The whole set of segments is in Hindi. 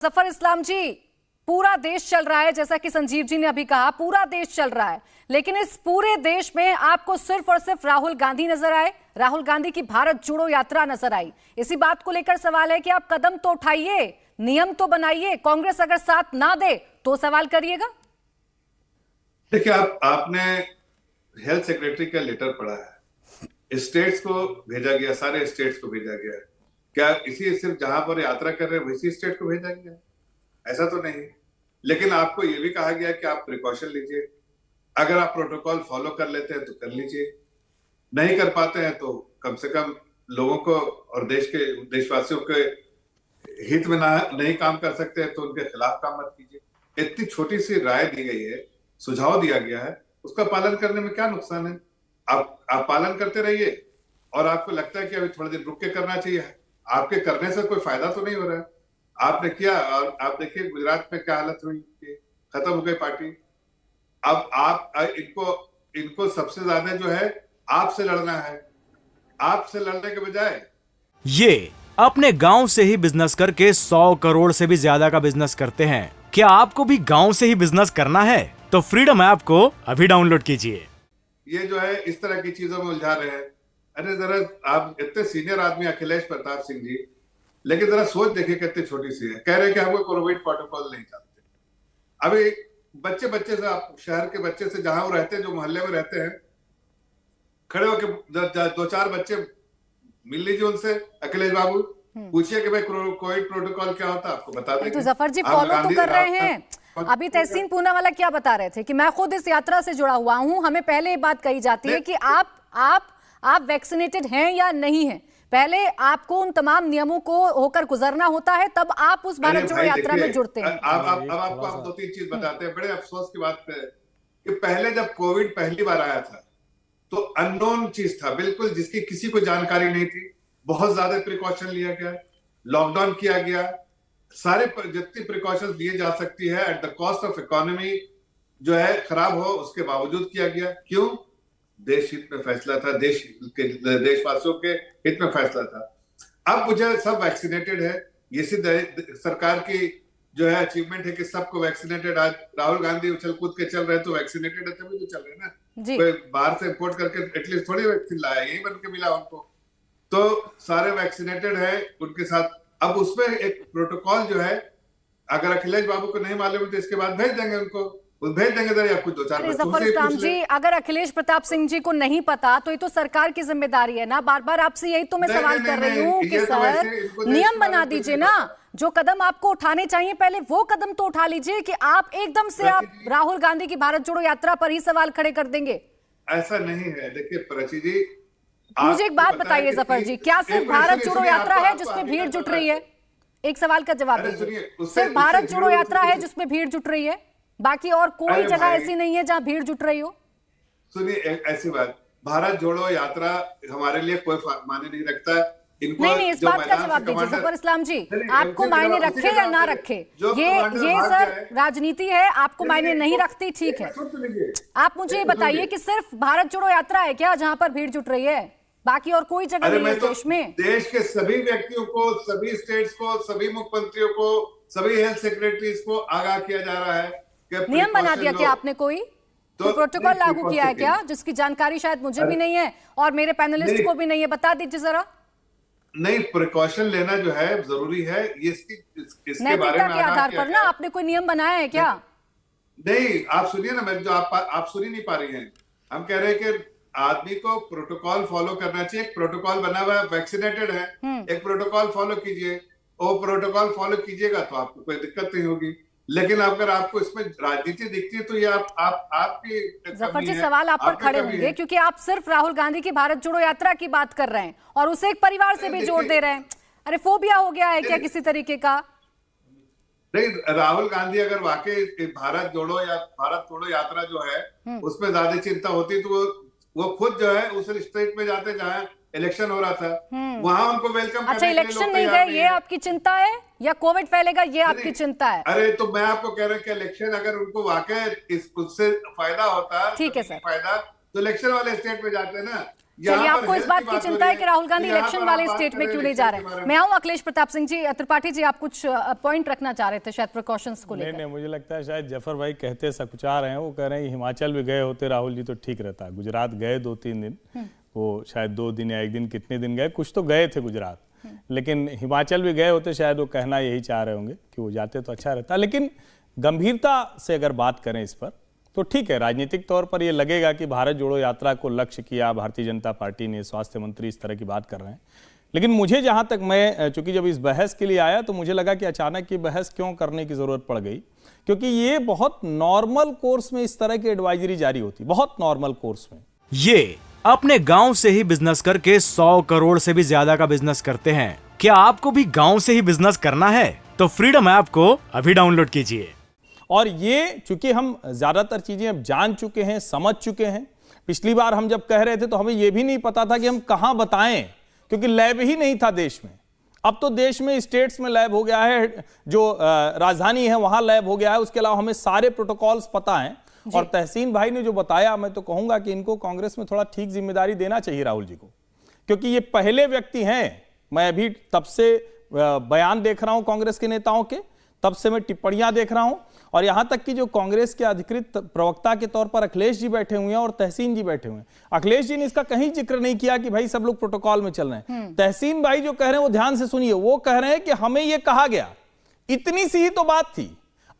जफर इस्लाम जी, पूरा देश चल रहा है, जैसा कि संजीव जी ने अभी कहा, पूरा देश चल रहा है, लेकिन इस पूरे देश में आपको सिर्फ और सिर्फ राहुल गांधी नजर आए, राहुल गांधी की भारत जोड़ो यात्रा नजर आई। इसी बात को लेकर सवाल है कि आप कदम तो उठाइए, नियम तो बनाइए, कांग्रेस अगर साथ ना दे तो सवाल करिएगा। देखिए, आपने हेल्थ सेक्रेटरी का लेटर पढ़ा है, स्टेट्स को भेजा गया, सारे स्टेट्स को भेजा गया। क्या इसी सिर्फ जहां पर यात्रा कर रहे हैं वैसी स्टेट को भेजा गया? ऐसा तो नहीं। लेकिन आपको यह भी कहा गया कि आप प्रिकॉशन लीजिए, अगर आप प्रोटोकॉल फॉलो कर लेते हैं तो कर लीजिए, नहीं कर पाते हैं तो कम से कम लोगों को और देशवासियों के हित में नहीं काम कर सकते हैं तो उनके खिलाफ काम मत कीजिए। इतनी छोटी सी राय दी गई है, सुझाव दिया गया है, उसका पालन करने में क्या नुकसान है? आप पालन करते रहिए, और आपको लगता है कि अभी थोड़े दिन रुक के करना चाहिए, आपके करने से कोई फायदा तो नहीं हो रहा है। आपने किया, और आप देखिए गुजरात में क्या हालत हुई, खत्म हो गई पार्टी। अब आप इनको सबसे ज्यादा जो है आपसे लड़ना है, आपसे लड़ने के बजाय ये अपने गांव से ही बिजनेस करके 100 करोड़ से भी ज्यादा का बिजनेस करते हैं। क्या आपको भी गांव से ही बिजनेस करना है? तो फ्रीडम ऐप को अभी डाउनलोड कीजिए। ये जो है इस तरह की चीजों में उलझा रहे हैं। अरे जरा, आप इतने सीनियर आदमी अखिलेश प्रताप सिंह जी, लेकिन जरा सोच देखिए कितनी छोटी सी है। कह रहे हैं कि हमको कोविड प्रोटोकॉल नहीं जानते। अभी बच्चे से, आप शहर के बच्चे से, जहां वो रहते हैं, जो मोहल्ले में रहते हैं, खड़े होकर दो चार बच्चे मिल लीजिए उनसे, अखिलेश बाबू, पूछिए कि भाई कोविड प्रोटोकॉल क्या होता है, आपको बता देंगे। तो जफर जी फॉलो तो कर रहे हैं। अभी तहसीन पूनावाला क्या बता रहे थे कि मैं खुद इस यात्रा से जुड़ा हुआ हूं, हमें पहले ये बात कही जाती है कि आप वैक्सीनेटेड हैं या नहीं हैं, पहले आपको उन तमाम नियमों को होकर गुजरना होता है, तब आप उस भारत जोड़ो यात्रा में जुड़ते हैं। अब आपको हम दो तीन चीज बताते हैं। बड़े अफसोस की बात है कि पहले जब कोविड पहली बार आया था तो अननोन चीज था, बिल्कुल जिसकी किसी को जानकारी नहीं थी। बहुत ज्यादा प्रिकॉशन लिया गया, लॉकडाउन किया गया, सारे जितनी प्रिकॉशन लिए जा सकती है at the cost of economy जो है खराब हो, उसके बावजूद किया गया। क्यों? देश हित में फैसला था, देशवासियों के हित में फैसला था। अब मुझे सब वैक्सीनेटेड है, ये सिर्फ सरकार की जो है अचीवमेंट है कि सबको वैक्सीनेटेड। आज राहुल गांधी उछल कूद के चल रहे हैं तो वैक्सीनेटेड है, तभी तो चल रहे हैं ना। कोई बाहर से इंपोर्ट करके एटलीस्ट थोड़ी वैक्सीन लाया, यही बन के मिला उनको। तो सारे वैक्सीनेटेड है उनके साथ। अब उसमें एक प्रोटोकॉल जो है, अगर अखिलेश बाबू को नहीं मालूम है तो इसके बाद भेज देंगे उनको, भेज देंगे जरा कुछ दो चार। जफर इस्लाम जी, अगर अखिलेश प्रताप सिंह जी को नहीं पता तो ये तो सरकार की जिम्मेदारी है ना। बार बार आपसे यही तो मैं सवाल कर रही हूँ कि सर नियम बना दीजिए ना, जो कदम आपको उठाने चाहिए पहले वो कदम तो उठा लीजिए कि आप एकदम से आप राहुल गांधी की भारत जोड़ो यात्रा पर ही सवाल खड़े कर देंगे। ऐसा नहीं है। देखिए प्राची जी, मुझे एक बात बताइए जफर जी, क्या सिर्फ भारत जोड़ो यात्रा है जिसमें भीड़ जुट रही है? एक सवाल का जवाब दीजिए। सिर्फ भारत जोड़ो यात्रा है जिसमें भीड़ जुट रही है, बाकी और कोई जगह ऐसी नहीं है जहां भीड़ जुट रही हो? सुनिए, ऐसी बात, भारत जोड़ो यात्रा हमारे लिए कोई मायने नहीं रखता है। इनको नहीं, इस बात का जवाब दीजिए जफर इस्लाम जी, आपको मायने रखे या ना रखे, ये सर राजनीति है, आपको मायने नहीं रखती, ठीक है। आप मुझे ये बताइए कि सिर्फ भारत जोड़ो यात्रा है क्या जहां पर भीड़ जुट रही है, बाकी और कोई जगह नहीं है देश में? देश के सभी व्यक्तियों को, सभी स्टेट्स को, सभी मुख्यमंत्रियों को, सभी हेल्थ सेक्रेटरीज को आगाह किया जा रहा है। नियम बना दिया क्या आपने? कोई तो प्रोटोकॉल लागू किया है क्या, जिसकी जानकारी शायद मुझे भी नहीं है और मेरे पैनलिस्ट को भी नहीं है? बता दीजिए जरा। नहीं, प्रिकॉशन लेना जो है जरूरी है, ये इसके बारे में के आधार पर ना आपने कोई नियम बनाया है क्या? नहीं, आप सुनिए ना, मैं जो आप सुन ही नहीं पा रही हैं। हम कह रहे हैं कि आदमी को प्रोटोकॉल फॉलो करना चाहिए। एक प्रोटोकॉल बना हुआ है, वैक्सीनेटेड है, एक प्रोटोकॉल फॉलो कीजिए। वो प्रोटोकॉल फॉलो कीजिएगा तो आपको कोई दिक्कत नहीं होगी। लेकिन अगर आपको इसमें राजनीति दिखती है तो ये आपकी जफर जी सवाल आप पर खड़े होंगे, क्योंकि आप सिर्फ राहुल गांधी की भारत जोड़ो यात्रा की बात कर रहे हैं और उसे एक परिवार से भी जोड़ दे रहे हैं। अरे फोबिया हो गया है क्या किसी तरीके का? नहीं, राहुल गांधी अगर वाकई भारत जोड़ो यात्रा जो है उसमें ज्यादा चिंता होती तो वो खुद जो है उस स्टेट में जाते जहां इलेक्शन हो रहा था, वहां उनको वेलकम। अच्छा, इलेक्शन नहीं गए, ये आपकी चिंता है, या कोविड फैलेगा ये आपकी चिंता है? अरे तो मैं आपको कह रहा हूं कि इलेक्शन अगर उनको वाकई उससे फायदा होता है, ठीक है सर, फायदा तो इलेक्शन वाले स्टेट में जाते हैं ना। चलिए, आपको इस बात की चिंता है कि राहुल गांधी इलेक्शन वाले स्टेट में क्यों नहीं जा रहे? मैं हूं अखिलेश प्रताप सिंह जी। त्रिपाठी जी, आप कुछ पॉइंट रखना चाह रहे थे शायद प्रिकॉशंस को लेकर। नहीं, मुझे लगता है शायद जफर भाई कहते सकुचा रहे हैं। वो कह रहे हैं हिमाचल भी गए होते राहुल जी तो ठीक रहता। गुजरात गए 2-3 दिन, वो शायद 2 दिन या 1 दिन, कितने दिन गए, कुछ तो गए थे गुजरात, लेकिन हिमाचल भी गए होते शायद वो कहना यही चाह रहे होंगे कि वो जाते तो अच्छा रहता। लेकिन गंभीरता से अगर बात करें इस पर तो ठीक है, राजनीतिक तौर पर ये लगेगा कि भारत जोड़ो यात्रा को लक्ष्य किया भारतीय जनता पार्टी ने, स्वास्थ्य मंत्री इस तरह की बात कर रहे हैं। लेकिन मुझे जहां तक, मैं चूंकि जब इस बहस के लिए आया तो मुझे लगा कि अचानक ये बहस क्यों करने की जरूरत पड़ गई, क्योंकि ये बहुत नॉर्मल कोर्स में इस तरह की एडवाइजरी जारी होती, बहुत नॉर्मल कोर्स में। ये अपने गांव से ही बिजनेस करके 100 करोड़ से भी ज्यादा का बिजनेस करते हैं। क्या आपको भी गांव से ही बिजनेस करना है? तो फ्रीडम ऐप को अभी डाउनलोड कीजिए। और ये चूंकि हम ज्यादातर चीजें अब जान चुके हैं, समझ चुके हैं। पिछली बार हम जब कह रहे थे तो हमें यह भी नहीं पता था कि हम कहां बताएं, क्योंकि लैब ही नहीं था देश में। अब तो देश में स्टेट्स में लैब हो गया है, जो राजधानी है वहां लैब हो गया है। उसके अलावा हमें सारे प्रोटोकॉल्स पता हैं। और तहसीन भाई ने जो बताया, मैं तो कहूंगा कि इनको कांग्रेस में थोड़ा ठीक जिम्मेदारी देना चाहिए राहुल जी को, क्योंकि ये पहले व्यक्ति हैं। मैं अभी तब से बयान देख रहा हूं कांग्रेस के नेताओं के, तब से मैं टिप्पणियां देख रहा हूं, और यहां तक कि जो कांग्रेस के अधिकृत प्रवक्ता के तौर पर अखिलेश जी बैठे हुए हैं और तहसीन जी बैठे हुए हैं। अखिलेश जी ने इसका कहीं जिक्र नहीं किया कि भाई सब लोग प्रोटोकॉल में चल रहे हैं। तहसीन भाई जो कह रहे हैं वो ध्यान से सुनिए, वो कह रहे हैं कि हमें यह कहा गया, इतनी सी ही तो बात थी।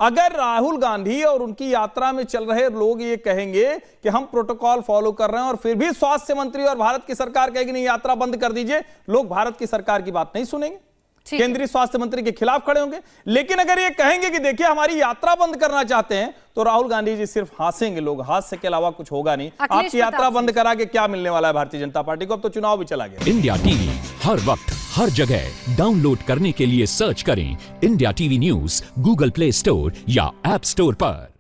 अगर राहुल गांधी और उनकी यात्रा में चल रहे लोग ये कहेंगे कि हम प्रोटोकॉल फॉलो कर रहे हैं और फिर भी स्वास्थ्य मंत्री और भारत की सरकार कहेगी नहीं यात्रा बंद कर दीजिए, लोग भारत की सरकार की बात नहीं सुनेंगे, केंद्रीय स्वास्थ्य मंत्री के खिलाफ खड़े होंगे। लेकिन अगर ये कहेंगे कि देखिए हमारी यात्रा बंद करना चाहते हैं, तो राहुल गांधी जी सिर्फ हंसेंगे। लोग हास्य के अलावा कुछ होगा नहीं। आपकी यात्रा बंद करा के क्या मिलने वाला है भारतीय जनता पार्टी को? अब तो चुनाव भी चला गया। इंडिया टीवी हर वक्त हर जगह डाउनलोड करने के लिए सर्च करें India TV news Google play store या ऐप स्टोर पर।